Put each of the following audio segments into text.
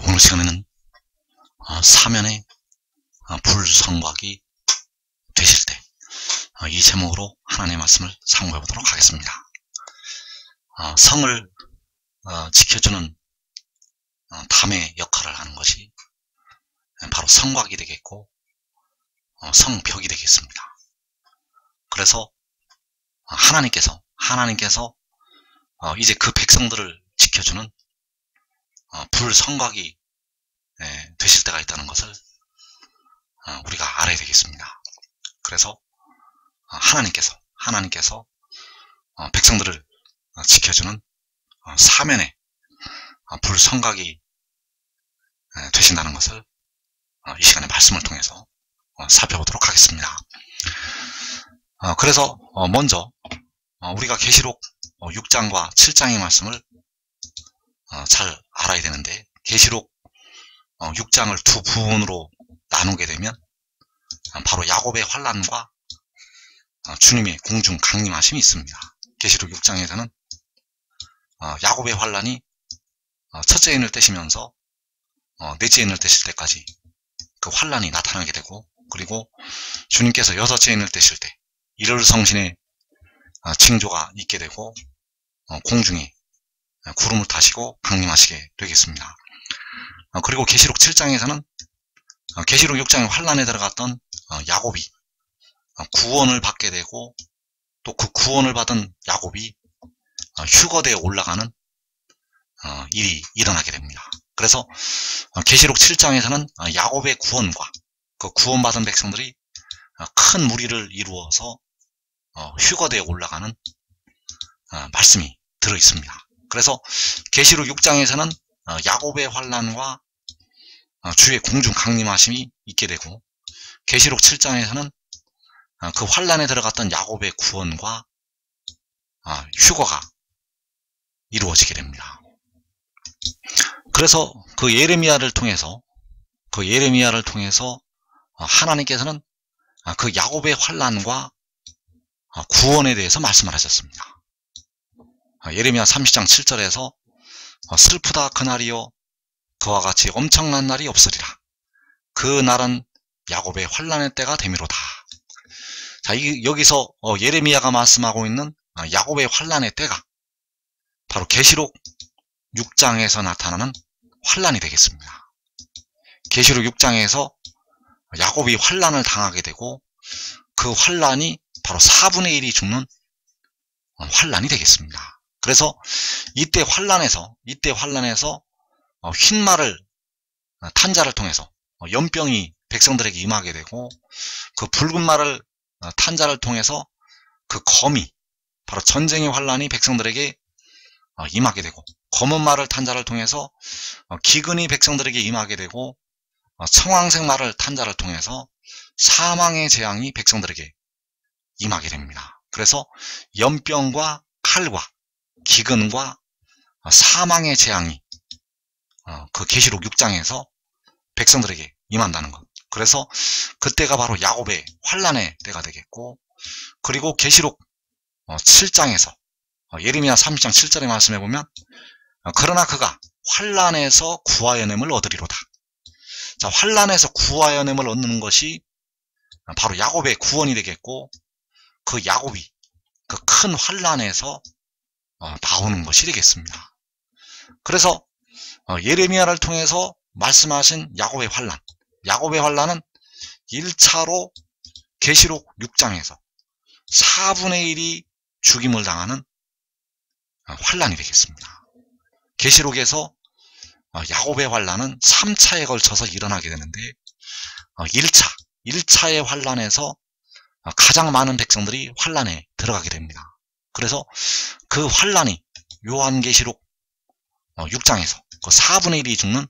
오늘 시간에는 사면의 불성곽이 되실 때 이 제목으로 하나님의 말씀을 상고해 보도록 하겠습니다. 성을 지켜주는 담의 역할을 하는 것이 바로 성곽이 되겠고 성벽이 되겠습니다. 그래서 하나님께서 이제 그 백성들을 지켜주는 불성곽이 되실 때가 있다는 것을 우리가 알아야 되겠습니다. 그래서 하나님께서 백성들을 지켜주는 사면의 불성곽이 되신다는 것을 이 시간에 말씀을 통해서 살펴보도록 하겠습니다. 그래서 먼저 우리가 계시록 6장과 7장의 말씀을 잘 알아야 되는데, 계시록 6장을 두 부분으로 나누게 되면 바로 야곱의 환난과 주님의 공중 강림하심이 있습니다. 계시록 6장에서는 야곱의 환난이 첫째 인을 떼시면서 넷째 인을 떼실 때까지 그 환난이 나타나게 되고, 그리고 주님께서 여섯째 인을 떼실 때 일월성신의 징조가 있게 되고 공중에 구름을 타시고 강림하시게 되겠습니다. 그리고 계시록 7장에서는 계시록 6장의 환난에 들어갔던 야곱이 구원을 받게 되고, 또 그 구원을 받은 야곱이 휴거대에 올라가는 일이 일어나게 됩니다. 그래서 계시록 7장에서는 야곱의 구원과 그 구원받은 백성들이 큰 무리를 이루어서 휴거대에 올라가는 말씀이 들어 있습니다. 그래서 계시록 6장에서는 야곱의 환난과 주의 공중 강림하심이 있게 되고, 계시록 7장에서는 그 환난에 들어갔던 야곱의 구원과 휴거가 이루어지게 됩니다. 그래서 그 예레미야를 통해서 하나님께서는 그 야곱의 환난과 구원에 대해서 말씀을 하셨습니다. 예레미야 30장 7절에서 슬프다 그날이요, 그와 같이 엄청난 날이 없으리라. 그 날은 야곱의 환난의 때가 되미로다. 자, 여기서 예레미야가 말씀하고 있는 야곱의 환난의 때가 바로 계시록 6장에서 나타나는 환난이 되겠습니다. 계시록 6장에서 야곱이 환난을 당하게 되고, 그 환난이 바로 4분의 1이 죽는 환난이 되겠습니다. 그래서 이때 환난에서 흰말을 탄 자를 통해서 연병이 백성들에게 임하게 되고, 그 붉은 말을 탄 자를 통해서 그 검이, 바로 전쟁의 환난이 백성들에게 임하게 되고, 검은 말을 탄 자를 통해서 기근이 백성들에게 임하게 되고, 청황색 말을 탄 자를 통해서 사망의 재앙이 백성들에게 임하게 됩니다. 그래서 연병과 칼과 기근과 사망의 재앙이 그 계시록 6장에서 백성들에게 임한다는 것. 그래서 그때가 바로 야곱의 환난의 때가 되겠고, 그리고 계시록 7장에서 예레미야 30장 7절의 말씀해 보면 그러나 그가 환난에서 구하여냄을 얻으리로다. 자, 환난에서 구하여냄을 얻는 것이 바로 야곱의 구원이 되겠고, 그 야곱이 그 큰 환난에서 나오는 것이 되겠습니다. 그래서 예레미야를 통해서 말씀하신 야곱의 환난은 1차로 계시록 6장에서 4분의 1이 죽임을 당하는 환난이 되겠습니다. 계시록에서 야곱의 환난은 3차에 걸쳐서 일어나게 되는데, 1차의 환난에서 가장 많은 백성들이 환난에 들어가게 됩니다. 그래서 그 환난이 요한계시록 6장에서 그 4분의 1이 죽는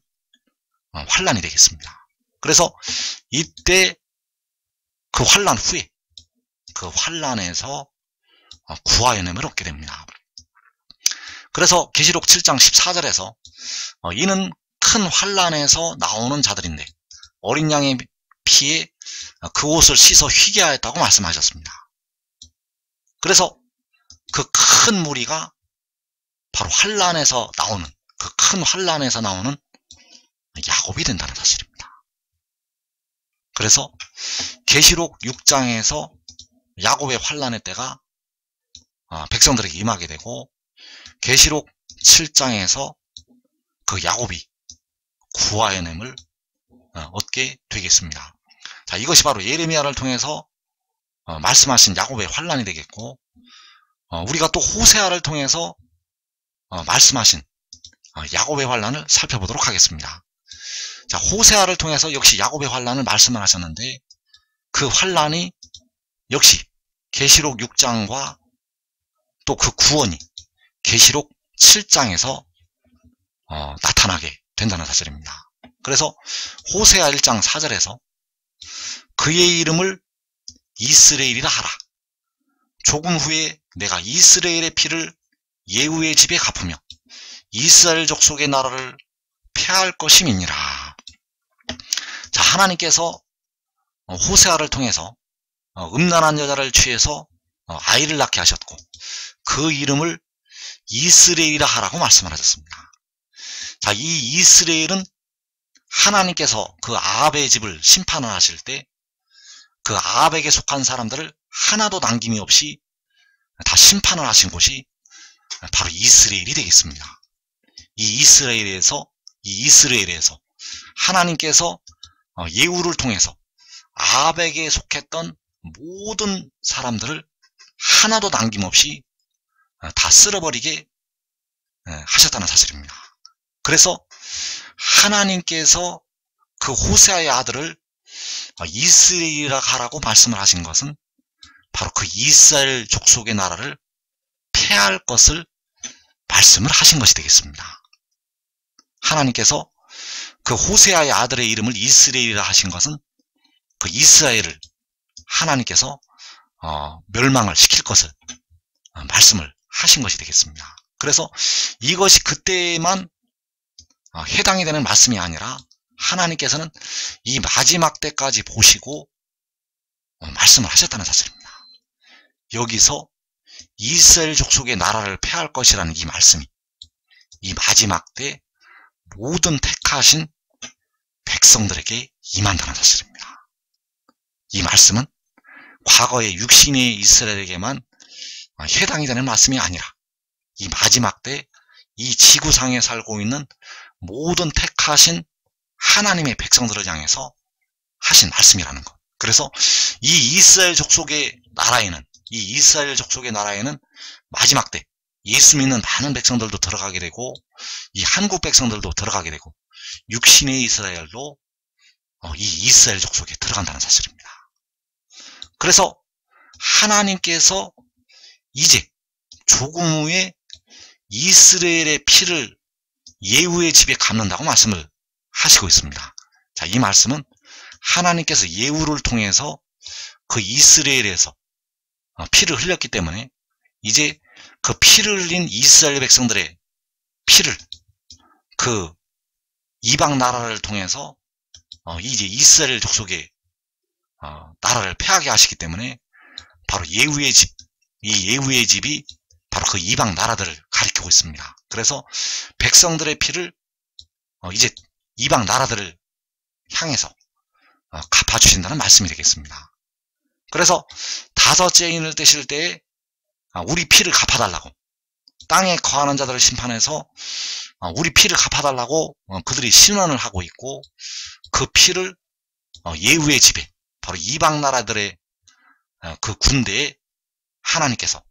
환난이 되겠습니다. 그래서 이때 그 환난 후에 그 환난에서 구하여냄을 얻게 됩니다. 그래서 계시록 7장 14절에서 이는 큰 환난에서 나오는 자들인데 어린 양의 피에 그 옷을 씻어 휘게 하였다고 말씀하셨습니다. 그래서 그 큰 무리가 바로 환난에서 나오는 그 큰 환란에서 나오는 야곱이 된다는 사실입니다. 그래서 계시록 6장에서 야곱의 환란의 때가 백성들에게 임하게 되고, 계시록 7장에서 그 야곱이 구하의 냄을 얻게 되겠습니다. 자, 이것이 바로 예레미야를 통해서 말씀하신 야곱의 환란이 되겠고, 우리가 또 호세아를 통해서 말씀하신 야곱의 환란을 살펴보도록 하겠습니다. 자, 호세아를 통해서 역시 야곱의 환란을 말씀을 하셨는데, 그 환란이 역시 계시록 6장과 또 그 구원이 계시록 7장에서 나타나게 된다는 사실입니다. 그래서 호세아 1장 4절에서 그의 이름을 이스라엘이라 하라. 조금 후에 내가 이스라엘의 피를 예후의 집에 갚으며 이스라엘 족속의 나라를 폐할 것임이니라. 자, 하나님께서 호세아를 통해서 음란한 여자를 취해서 아이를 낳게 하셨고, 그 이름을 이스라엘이라 하라고 말씀을 하셨습니다. 자, 이 이스라엘은 하나님께서 그 아합의 집을 심판을 하실 때 그 아합에게 속한 사람들을 하나도 남김이 없이 다 심판을 하신 곳이 바로 이스라엘이 되겠습니다. 이 이스라엘에서 하나님께서 예후를 통해서 아합에게 속했던 모든 사람들을 하나도 남김없이 다 쓸어버리게 하셨다는 사실입니다. 그래서 하나님께서 그 호세아의 아들을 이스라엘이라 하라고 말씀을 하신 것은 바로 그 이스라엘 족속의 나라를 폐할 것을 말씀을 하신 것이 되겠습니다. 하나님께서 그 호세아의 아들의 이름을 이스라엘이라 하신 것은 그 이스라엘을 하나님께서 멸망을 시킬 것을 말씀을 하신 것이 되겠습니다. 그래서 이것이 그때만 해당이 되는 말씀이 아니라 하나님께서는 이 마지막 때까지 보시고 말씀을 하셨다는 사실입니다. 여기서 이스라엘 족속의 나라를 폐할 것이라는 이 말씀이 이 마지막 때 모든 택하신 백성들에게 임한다는 사실입니다. 이 말씀은 과거의 육신의 이스라엘에게만 해당이 되는 말씀이 아니라 이 마지막 때 이 지구상에 살고 있는 모든 택하신 하나님의 백성들을 향해서 하신 말씀이라는 것. 그래서 이 이스라엘 족속의 나라에는 마지막 때 예수 믿는 많은 백성들도 들어가게 되고, 이 한국 백성들도 들어가게 되고, 육신의 이스라엘도 이 이스라엘 족속에 들어간다는 사실입니다. 그래서 하나님께서 이제 조금 후에 이스라엘의 피를 예후의 집에 갚는다고 말씀을 하시고 있습니다. 자, 이 말씀은 하나님께서 예후를 통해서 그 이스라엘에서 피를 흘렸기 때문에 이제 그 피를 흘린 이스라엘 백성들의 피를 그 이방 나라를 통해서 이제 이스라엘 족속의 나라를 폐하게 하시기 때문에 바로 예후의 집, 이 예후의 집이 바로 그 이방 나라들을 가리키고 있습니다. 그래서 백성들의 피를 이제 이방 나라들을 향해서 갚아주신다는 말씀이 되겠습니다. 그래서 다섯째 인을 떼실 때에 우리 피를 갚아달라고, 땅에 거하는 자들을 심판해서 우리 피를 갚아달라고 그들이 신원을 하고 있고, 그 피를 예후의 집에 바로 이방 나라들의 그 군대에 하나님께서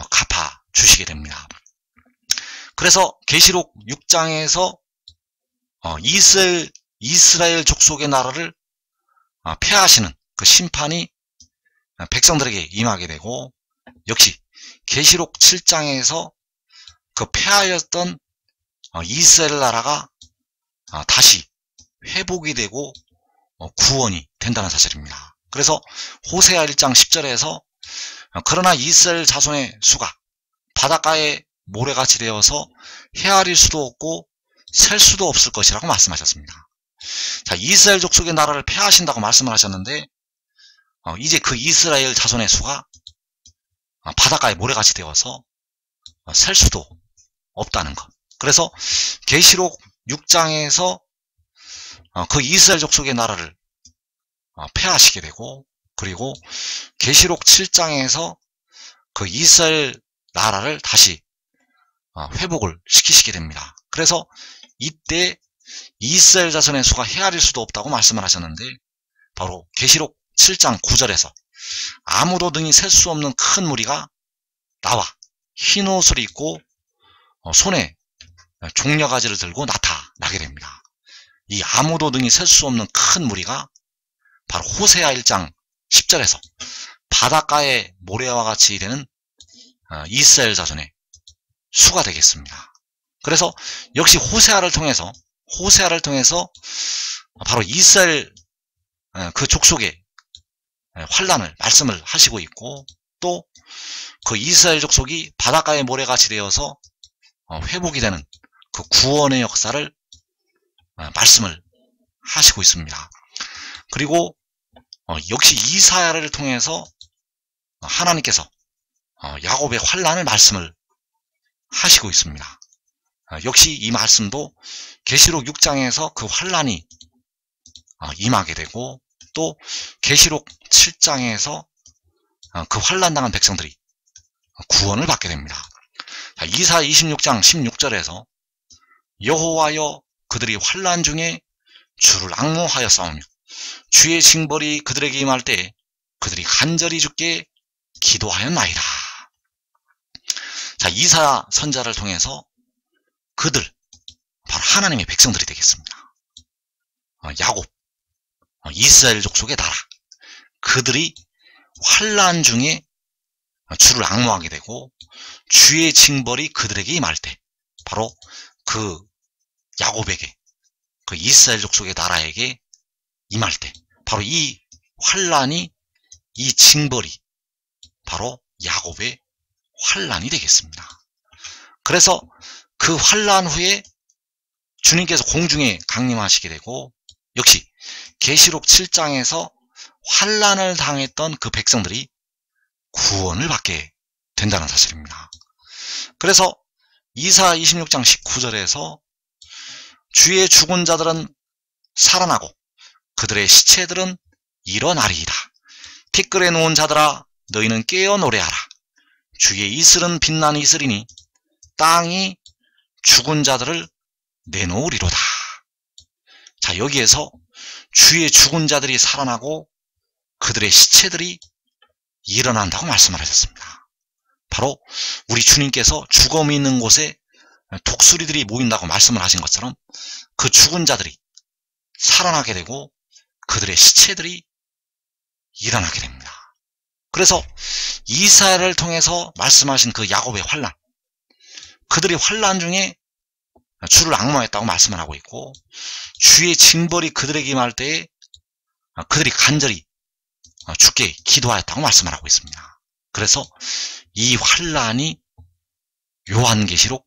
갚아주시게 됩니다. 그래서 계시록 6장에서 이스라엘 족속의 나라를 폐하시는 그 심판이 백성들에게 임하게 되고, 역시 계시록 7장에서 그 폐하였던 이스라엘 나라가 다시 회복이 되고 구원이 된다는 사실입니다. 그래서 호세아 1장 10절에서 그러나 이스라엘 자손의 수가 바닷가에 모래같이 되어서 헤아릴 수도 없고 셀 수도 없을 것이라고 말씀하셨습니다. 자, 이스라엘 족속의 나라를 폐하신다고 말씀을 하셨는데, 이제 그 이스라엘 자손의 수가 바닷가에 모래같이 되어서 셀 수도 없다는 것. 그래서 계시록 6장에서 그 이스라엘 족속의 나라를 폐하시게 되고, 그리고 계시록 7장에서 그 이스라엘 나라를 다시 회복을 시키시게 됩니다. 그래서 이때 이스라엘 자손의 수가 헤아릴 수도 없다고 말씀을 하셨는데, 바로 계시록 7장 9절에서 아무도 능히 셀 수 없는 큰 무리가 나와 흰 옷을 입고 손에 종려가지를 들고 나타나게 됩니다. 이 아무도 능히 셀 수 없는 큰 무리가 바로 호세아 1장 10절에서 바닷가의 모래와 같이 되는 이스라엘 자손의 수가 되겠습니다. 그래서 역시 호세아를 통해서 바로 이스라엘 그 족속의 환란을 말씀을 하시고 있고, 또 그 이스라엘 족속이 바닷가의 모래같이 되어서 회복이 되는 그 구원의 역사를 말씀을 하시고 있습니다. 그리고 역시 이사야를 통해서 하나님께서 야곱의 환란을 말씀을 하시고 있습니다. 역시 이 말씀도 계시록 6장에서 그 환란이 임하게 되고, 또 계시록 7장에서 그 환란당한 백성들이 구원을 받게 됩니다. 이사야 26장 16절에서 여호와여 그들이 환란 중에 주를 앙모하여 싸우며 주의 징벌이 그들에게 임할 때 그들이 간절히 주께 기도하였나이다. 자, 이사야 선자를 통해서 그들 바로 하나님의 백성들이 되겠습니다. 야곱, 이스라엘 족속의 나라, 그들이 환란 중에 주를 앙모하게 되고 주의 징벌이 그들에게 임할 때, 바로 그 야곱에게, 그 이스라엘 족속의 나라에게 임할 때, 바로 이 환란이, 이 징벌이 바로 야곱의 환란이 되겠습니다. 그래서 그 환란 후에 주님께서 공중에 강림하시게 되고, 역시 계시록 7장에서 환란을 당했던 그 백성들이 구원을 받게 된다는 사실입니다. 그래서 이사야 26장 19절에서 주의 죽은 자들은 살아나고 그들의 시체들은 일어나리이다. 티끌에 놓은 자들아 너희는 깨어 노래하라. 주의 이슬은 빛난 이슬이니 땅이 죽은 자들을 내놓으리로다. 자, 여기에서 주의 죽은 자들이 살아나고 그들의 시체들이 일어난다고 말씀을 하셨습니다. 바로 우리 주님께서 죽음이 있는 곳에 독수리들이 모인다고 말씀을 하신 것처럼 그 죽은 자들이 살아나게 되고 그들의 시체들이 일어나게 됩니다. 그래서 이사야를 통해서 말씀하신 그 야곱의 환란, 그들이 환란 중에 주를 앙모했다고 말씀을 하고 있고, 주의 징벌이 그들에게 임할 때에 그들이 간절히 주께 기도하였다고 말씀을 하고 있습니다. 그래서 이 환란이 요한계시록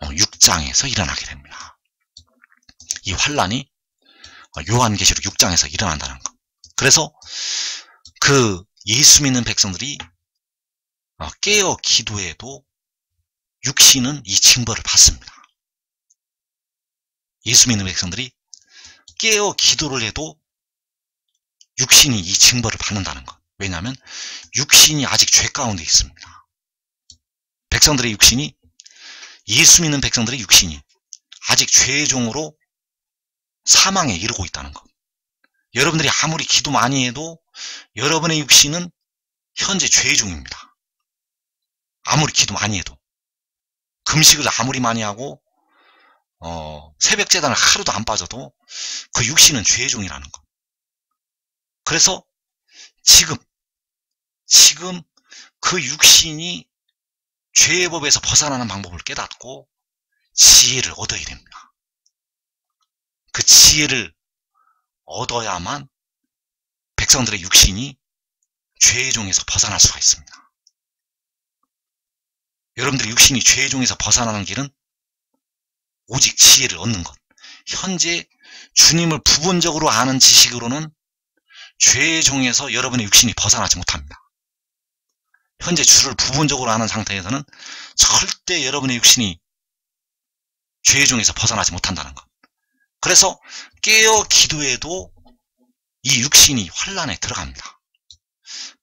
6장에서 일어나게 됩니다. 이 환란이 요한계시록 6장에서 일어난다는 것. 그래서 그 예수 믿는 백성들이 깨어 기도해도 육신은 이 징벌을 받습니다. 예수 믿는 백성들이 깨어 기도를 해도 육신이 이 징벌을 받는다는 것. 왜냐하면 육신이 아직 죄 가운데 있습니다. 백성들의 육신이, 예수 믿는 백성들의 육신이 아직 죄의 종으로 사망에 이르고 있다는 것. 여러분들이 아무리 기도 많이 해도 여러분의 육신은 현재 죄의 종입니다. 아무리 기도 많이 해도, 금식을 아무리 많이 하고 새벽 제단을 하루도 안 빠져도 그 육신은 죄의 종이라는 것. 그래서 지금 그 육신이 죄의 법에서 벗어나는 방법을 깨닫고 지혜를 얻어야 됩니다. 그 지혜를 얻어야만 백성들의 육신이 죄의 종에서 벗어날 수가 있습니다. 여러분들의 육신이 죄의 종에서 벗어나는 길은 오직 지혜를 얻는 것. 현재 주님을 부분적으로 아는 지식으로는 죄의 종에서 여러분의 육신이 벗어나지 못합니다. 현재 주를 부분적으로 아는 상태에서는 절대 여러분의 육신이 죄 중에서 벗어나지 못한다는 것. 그래서 깨어 기도해도 이 육신이 환란에 들어갑니다.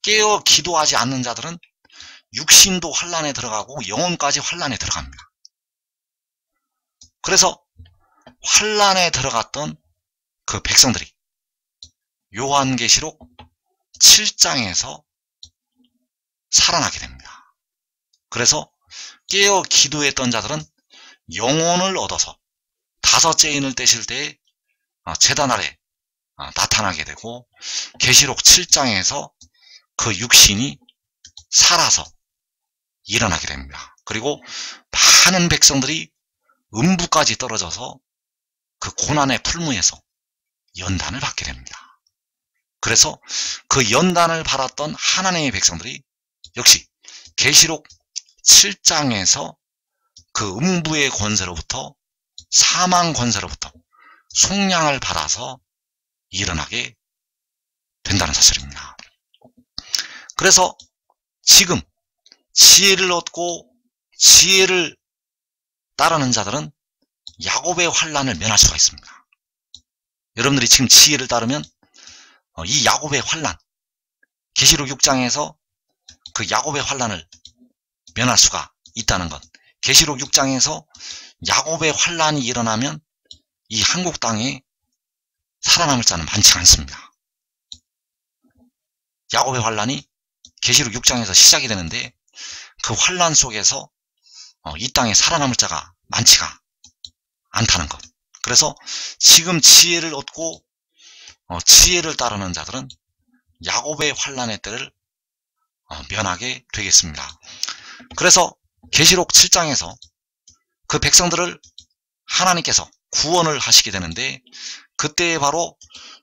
깨어 기도하지 않는 자들은 육신도 환란에 들어가고 영혼까지 환란에 들어갑니다. 그래서 환란에 들어갔던 그 백성들이 요한계시록 7장에서 살아나게 됩니다. 그래서 깨어 기도했던 자들은 영혼을 얻어서 다섯째 인을 떼실 때에 제단 아래 나타나게 되고, 계시록 7장에서 그 육신이 살아서 일어나게 됩니다. 그리고 많은 백성들이 음부까지 떨어져서 그 고난의 풀무에서 연단을 받게 됩니다. 그래서 그 연단을 받았던 하나님의 백성들이 역시 계시록 7장에서 그 음부의 권세로부터, 사망 권세로부터 속량을 받아서 일어나게 된다는 사실입니다. 그래서 지금 지혜를 얻고 지혜를 따르는 자들은 야곱의 환란을 면할 수가 있습니다. 여러분들이 지금 지혜를 따르면 이 야곱의 환란, 계시록 6장에서 그 야곱의 환란을 면할 수가 있다는 것. 계시록 6장에서 야곱의 환란이 일어나면 이 한국 땅에 살아남을 자는 많지 않습니다. 야곱의 환란이 계시록 6장에서 시작이 되는데 그 환란 속에서 이 땅에 살아남을 자가 많지가 않다는 것. 그래서 지금 지혜를 얻고 지혜를 따르는 자들은 야곱의 환란의 때를 면하게 되겠습니다. 그래서 계시록 7장에서 그 백성들을 하나님께서 구원을 하시게 되는데, 그때 바로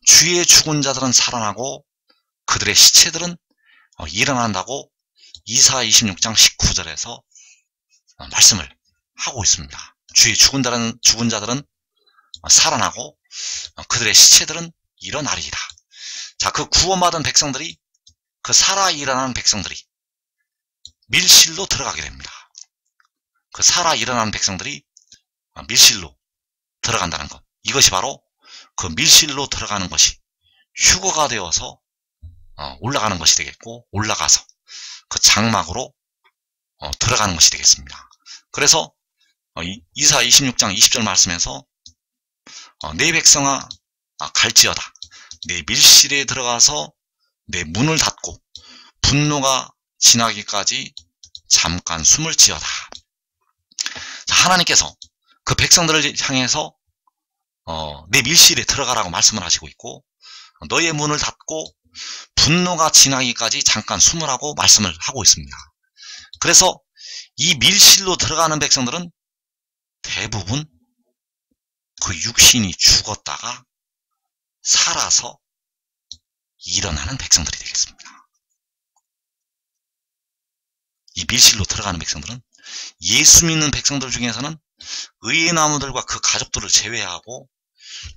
주의 죽은 자들은 살아나고 그들의 시체들은 일어난다고 이사 26장 19절에서 말씀을 하고 있습니다. 주의 죽은 자들은 살아나고 그들의 시체들은 일어나리이다. 자, 그 구원받은 백성들이, 그 살아 일어나는 백성들이 밀실로 들어가게 됩니다. 그 살아 일어나는 백성들이 밀실로 들어간다는 것. 이것이 바로 그 밀실로 들어가는 것이 휴거가 되어서 올라가는 것이 되겠고, 올라가서 그 장막으로 들어가는 것이 되겠습니다. 그래서 이사 26장 20절 말씀에서 내 백성아 갈지어다. 내 밀실에 들어가서 내 문을 닫고 분노가 지나기까지 잠깐 숨을 지어다. 자, 하나님께서 그 백성들을 향해서 내 밀실에 들어가라고 말씀을 하시고 있고, 너의 문을 닫고 분노가 지나기까지 잠깐 숨으라고 말씀을 하고 있습니다. 그래서 이 밀실로 들어가는 백성들은 대부분 그 육신이 죽었다가 살아서 일어나는 백성들이 되겠습니다. 이 밀실로 들어가는 백성들은 예수 믿는 백성들 중에서는 의의 나무들과 그 가족들을 제외하고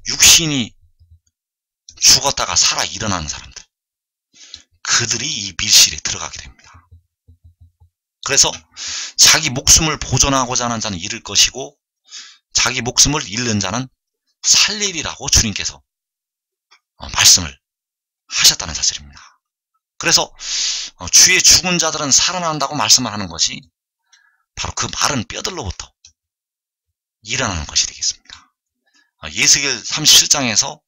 육신이 죽었다가 살아 일어나는 사람들, 그들이 이 밀실에 들어가게 됩니다. 그래서 자기 목숨을 보존하고자 하는 자는 잃을 것이고 자기 목숨을 잃는 자는 살리리라고 주님께서 말씀을 하셨다는 사실입니다. 그래서 주의 죽은 자들은 살아난다고 말씀을 하는 것이 바로 그 마른 뼈들로부터 일어나는 것이 되겠습니다. 예수겔 37장에서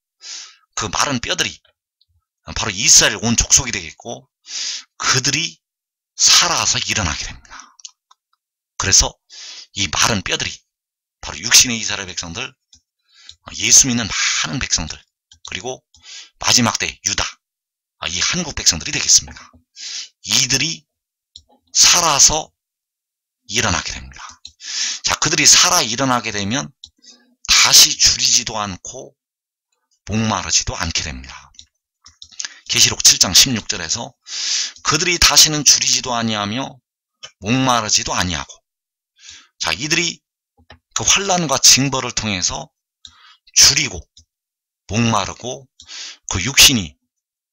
그 마른 뼈들이 바로 이스라엘 온 족속이 되겠고, 그들이 살아서 일어나게 됩니다. 그래서 이 마른 뼈들이 바로 육신의 이스라엘 백성들, 예수 믿는 많은 백성들, 그리고 마지막 때 유다, 이 한국 백성들이 되겠습니다. 이들이 살아서 일어나게 됩니다. 자, 그들이 살아 일어나게 되면 다시 줄이지도 않고 목마르지도 않게 됩니다. 계시록 7장 16절에서 그들이 다시는 줄이지도 아니하며 목마르지도 아니하고, 자, 이들이 그 환난과 징벌을 통해서 줄이고 목마르고 그 육신이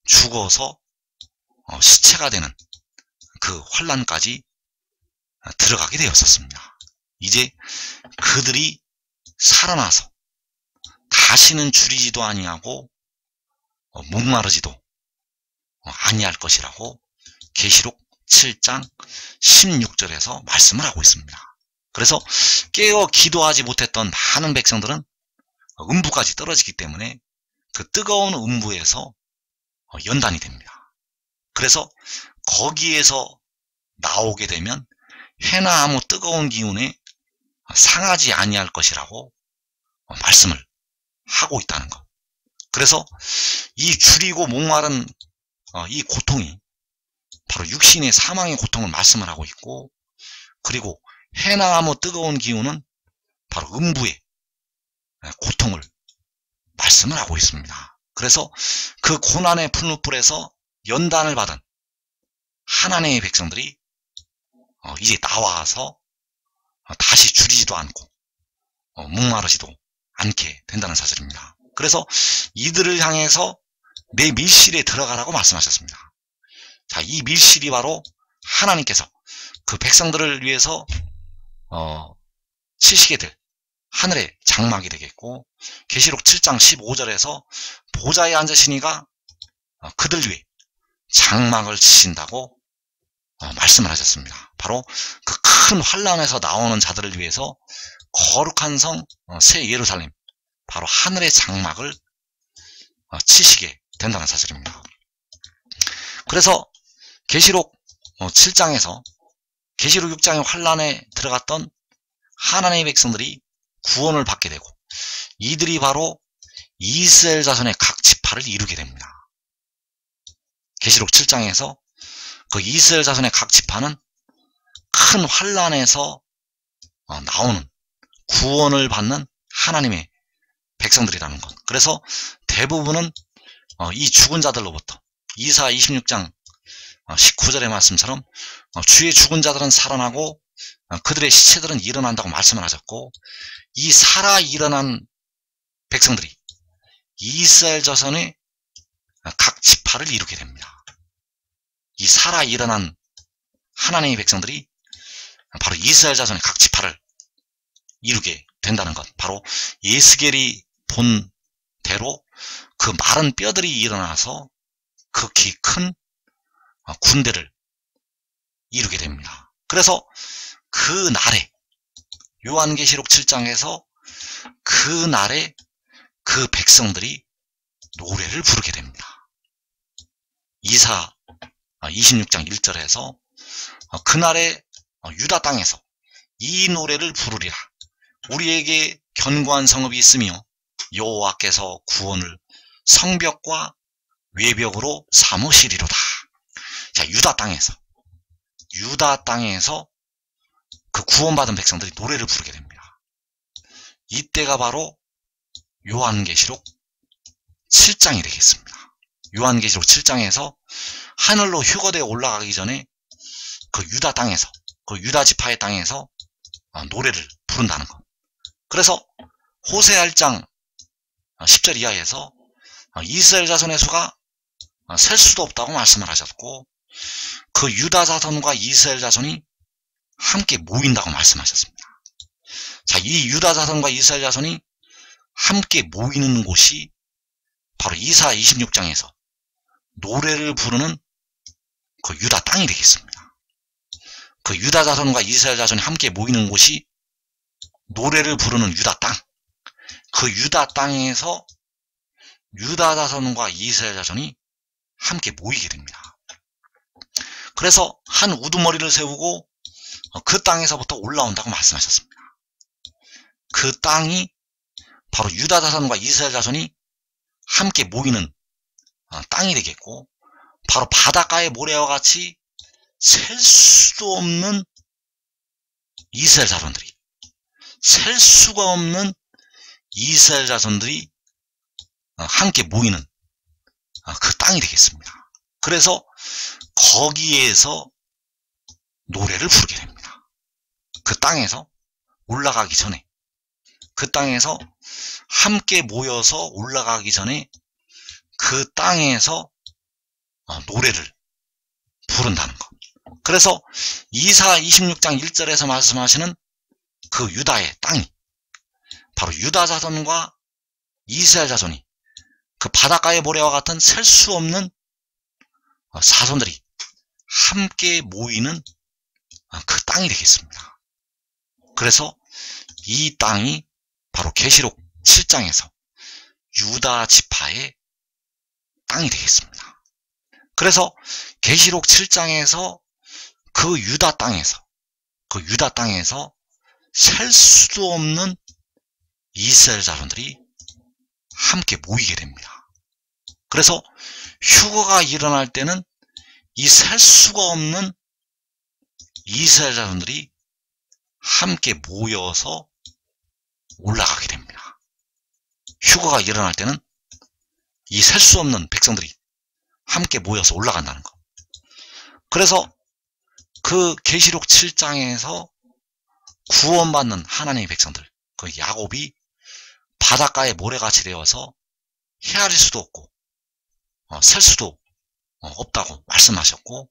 죽어서 시체가 되는 그 환난까지 들어가게 되었었습니다. 이제 그들이 살아나서 다시는 줄이지도 아니하고 목마르지도 아니할 것이라고 계시록 7장 16절에서 말씀을 하고 있습니다. 그래서 깨어 기도하지 못했던 많은 백성들은 음부까지 떨어지기 때문에 그 뜨거운 음부에서 연단이 됩니다. 그래서 거기에서 나오게 되면 해나 아무 뜨거운 기운에 상하지 아니할 것이라고 말씀을 하고 있다는 것. 그래서 이 줄이고 목마른 이 고통이 바로 육신의 사망의 고통을 말씀을 하고 있고, 그리고 해나 아무 뜨거운 기운은 바로 음부의 고통을 말씀을 하고 있습니다. 그래서 그 고난의 풀무불에서 연단을 받은 하나님의 백성들이 이제 나와서 다시 줄이지도 않고 목마르지도 않게 된다는 사실입니다. 그래서 이들을 향해서 내 밀실에 들어가라고 말씀하셨습니다. 자, 이 밀실이 바로 하나님께서 그 백성들을 위해서 치시게 될 하늘의 장막이 되겠고, 계시록 7장 15절에서 보좌에 앉으시니가 그들 위해 장막을 치신다고 말씀을 하셨습니다. 바로 그 큰 환란에서 나오는 자들을 위해서 거룩한 성 새 예루살렘, 바로 하늘의 장막을 치시게 된다는 사실입니다. 그래서 계시록 7장에서 계시록 6장의 환란에 들어갔던 하나님의 백성들이 구원을 받게 되고, 이들이 바로 이스라엘 자손의 각 지파를 이루게 됩니다. 계시록 7장에서 그 이스라엘 자손의 각 지파는 큰 환란에서 나오는 구원을 받는 하나님의 백성들이라는 것. 그래서 대부분은 이 죽은 자들로부터 이사 26장 19절의 말씀처럼 주의 죽은 자들은 살아나고 그들의 시체들은 일어난다고 말씀을 하셨고, 이 살아 일어난 백성들이 이스라엘 자손의 각 지파를 이루게 됩니다. 이 살아 일어난 하나님의 백성들이 바로 이스라엘 자손의 각 지파를 이루게 된다는 것. 바로 예스겔이 본 대로 그 마른 뼈들이 일어나서 극히 큰 군대를 이루게 됩니다. 그래서 그 날에 요한계시록 7장에서 그 날에 그 백성들이 노래를 부르게 됩니다. 이사 26장 1절에서 그날에 유다 땅에서 이 노래를 부르리라. 우리에게 견고한 성읍이 있으며 여호와께서 구원을 성벽과 외벽으로 삼으시리로다. 자, 유다 땅에서 그 구원받은 백성들이 노래를 부르게 됩니다. 이때가 바로 요한계시록 7장이 되겠습니다. 요한계시록 7장에서 하늘로 휴거되어 올라가기 전에 그 유다 땅에서, 그 유다 지파의 땅에서 노래를 부른다는 것. 그래서 호세아 1장 10절 이하에서 이스라엘 자손의 수가 셀 수도 없다고 말씀을 하셨고, 그 유다 자손과 이스라엘 자손이 함께 모인다고 말씀하셨습니다. 자, 이 유다 자손과 이스라엘 자손이 함께 모이는 곳이 바로 이사 26장에서 노래를 부르는 그 유다 땅이 되겠습니다. 그 유다 자손과 이스라엘 자손이 함께 모이는 곳이 노래를 부르는 유다 땅. 그 유다 땅에서 유다 자손과 이스라엘 자손이 함께 모이게 됩니다. 그래서 한 우두머리를 세우고 그 땅에서부터 올라온다고 말씀하셨습니다. 그 땅이 바로 유다 자손과 이스라엘 자손이 함께 모이는 땅이 되겠고, 바로 바닷가의 모래와 같이 셀 수도 없는 이스라엘 자손들이, 셀 수가 없는 이스라엘 자손들이 함께 모이는 그 땅이 되겠습니다. 그래서 거기에서 노래를 부르게 됩니다. 그 땅에서 올라가기 전에, 그 땅에서 함께 모여서 올라가기 전에 그 땅에서 노래를 부른다는 것. 그래서 이사 26장 1절에서 말씀하시는 그 유다의 땅이 바로 유다 자손과 이스라엘 자손이 그 바닷가의 모래와 같은 셀 수 없는 자손들이 함께 모이는 그 땅이 되겠습니다. 그래서 이 땅이 바로 계시록 7장에서 유다 지파의 땅이 되겠습니다. 그래서 계시록 7장에서 그 유다 땅에서 셀 수도 없는 이스라엘 자손들이 함께 모이게 됩니다. 그래서 휴거가 일어날 때는 이 셀 수가 없는 이스라엘 자손들이 함께 모여서 올라가게 됩니다. 휴거가 일어날 때는 이 셀 수 없는 백성들이 함께 모여서 올라간다는 것. 그래서 그 계시록 7장에서 구원받는 하나님의 백성들, 그 야곱이 바닷가에 모래같이 되어서 헤아릴 수도 없고 셀 수도 없다고 말씀하셨고,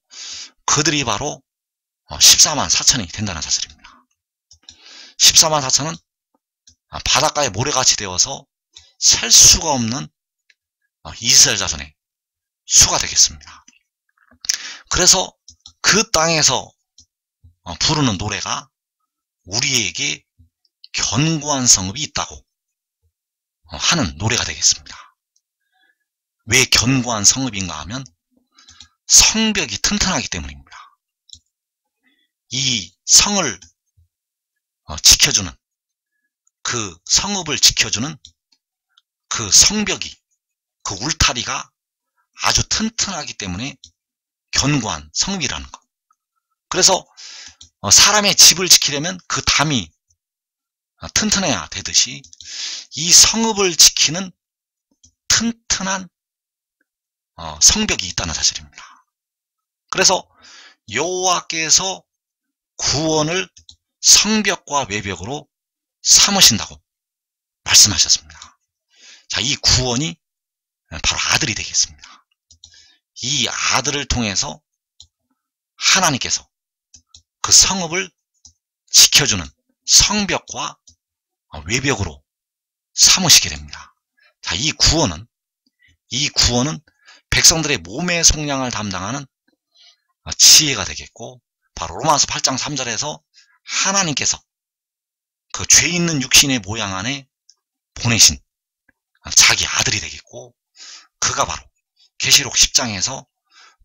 그들이 바로 14만 4천이 된다는 사실입니다. 14만 4천은 바닷가에 모래같이 되어서 셀 수가 없는 이스라엘 자손의 수가 되겠습니다. 그래서 그 땅에서 부르는 노래가 우리에게 견고한 성읍이 있다고 하는 노래가 되겠습니다. 왜 견고한 성읍인가 하면 성벽이 튼튼하기 때문입니다. 이 성을 지켜주는, 그 성읍을 지켜주는 그 성벽이, 그 울타리가 아주 튼튼하기 때문에 견고한 성읍이라는 것. 그래서 사람의 집을 지키려면 그 담이 튼튼해야 되듯이 이 성읍을 지키는 튼튼한 성벽이 있다는 사실입니다. 그래서 여호와께서 구원을 성벽과 외벽으로 삼으신다고 말씀하셨습니다. 자, 이 구원이 바로 아들이 되겠습니다. 이 아들을 통해서 하나님께서 그 성읍을 지켜주는 성벽과 외벽으로 삼으시게 됩니다. 자, 이 구원은 백성들의 몸의 속량을 담당하는 지혜가 되겠고, 바로 로마서 8장 3절에서 하나님께서 그 죄 있는 육신의 모양 안에 보내신 자기 아들이 되겠고, 그가 바로 계시록 10장에서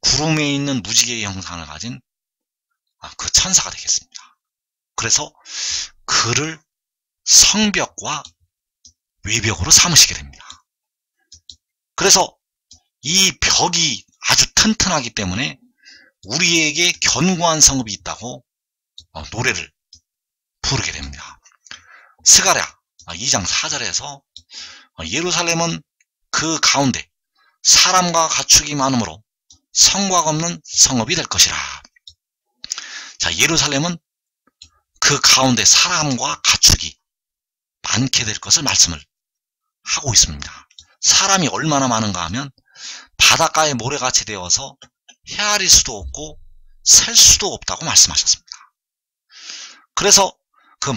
구름에 있는 무지개의 형상을 가진 그 천사가 되겠습니다. 그래서 그를 성벽과 외벽으로 삼으시게 됩니다. 그래서 이 벽이 아주 튼튼하기 때문에 우리에게 견고한 성읍이 있다고 노래를 부르게 됩니다. 스가랴 2장 4절에서 예루살렘은 그 가운데 사람과 가축이 많으므로 성곽 없는 성읍이 될 것이라. 자, 예루살렘은 그 가운데 사람과 가축이 많게 될 것을 말씀을 하고 있습니다. 사람이 얼마나 많은가 하면 바닷가에 모래같이 되어서 헤아릴 수도 없고 셀 수도 없다고 말씀하셨습니다. 그래서 그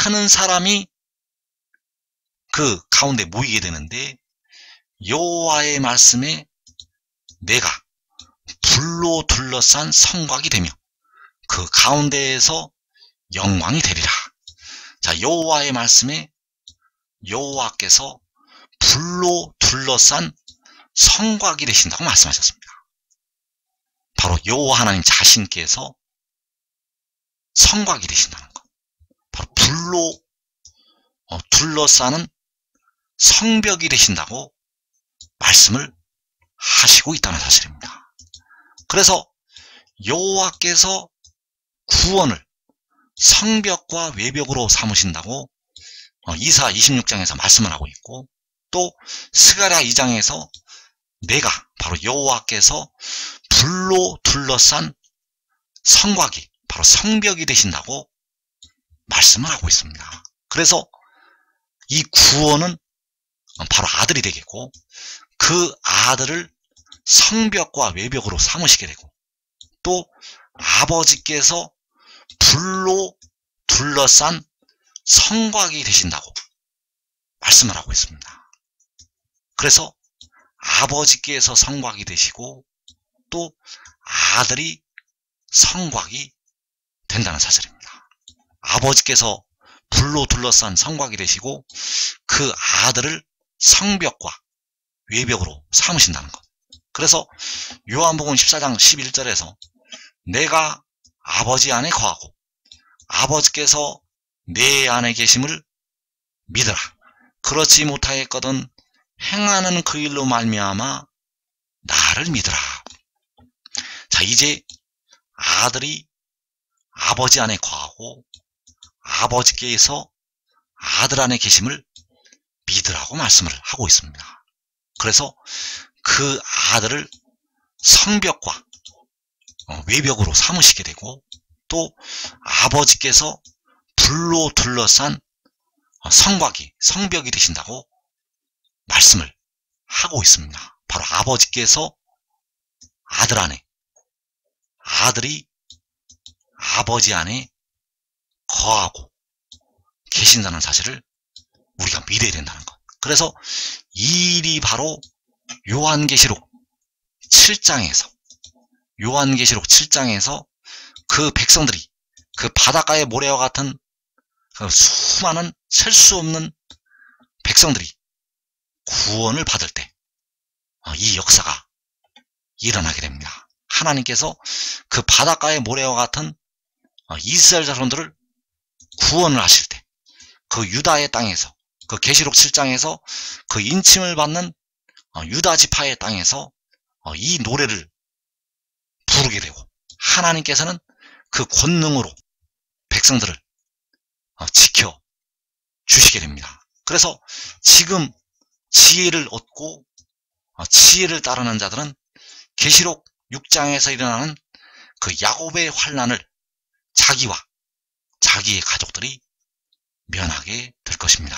많은 사람이 그 가운데 모이게 되는데, 여호와의 말씀에 내가 불로 둘러싼 성곽이 되며 그 가운데에서 영광이 되리라. 자, 여호와의 말씀에 여호와께서 불로 둘러싼 성곽이 되신다고 말씀하셨습니다. 바로 여호와 하나님 자신께서 성곽이 되신다는 것. 바로 불로 둘러싸는 성벽이 되신다고 말씀을 하시고 있다는 사실입니다. 그래서 여호와께서 구원을 성벽과 외벽으로 삼으신다고 이사 26장에서 말씀을 하고 있고, 또 스가랴 2장에서 내가 바로 여호와께서 불로 둘러싼 성곽이 바로 성벽이 되신다고 말씀을 하고 있습니다. 그래서 이 구원은 바로 아들이 되겠고, 그 아들을 성벽과 외벽으로 삼으시게 되고, 또 아버지께서 불로 둘러싼 성곽이 되신다고 말씀을 하고 있습니다. 그래서 아버지께서 성곽이 되시고 또 아들이 성곽이 된다는 사실입니다. 아버지께서 불로 둘러싼 성곽이 되시고 그 아들을 성벽과 외벽으로 삼으신다는 것. 그래서 요한복음 14장 11절에서 내가 아버지 안에 거하고 아버지께서 내 안에 계심을 믿으라. 그렇지 못하였거든 행하는 그 일로 말미암아 나를 믿으라. 자, 이제 아들이 아버지 안에 거하고 아버지께서 아들 안에 계심을 믿으라고 말씀을 하고 있습니다. 그래서 그 아들을 성벽과 외벽으로 삼으시게 되고 또 아버지께서 불로 둘러싼 성벽이 되신다고 말씀을 하고 있습니다. 바로 아버지께서 아들 안에, 아들이 아버지 안에 거하고 계신다는 사실을 우리가 믿어야 된다는 것. 그래서 이 일이 바로 요한계시록 7장에서 그 백성들이 그 바닷가의 모래와 같은 그 수많은 셀 수 없는 백성들이 구원을 받을 때 이 역사가 일어나게 됩니다. 하나님께서 그 바닷가의 모래와 같은 이스라엘 자손들을 구원을 하실 때 그 유다의 땅에서 그 계시록 7장에서 그 인침을 받는 유다 지파의 땅에서 이 노래를 부르게 되고 하나님께서는 그 권능으로 백성들을 지켜 주시게 됩니다. 그래서 지금 지혜를 얻고 지혜를 따르는 자들은 계시록 6장에서 일어나는 그 야곱의 환난을 자기와 자기의 가족들이 면하게 될 것입니다.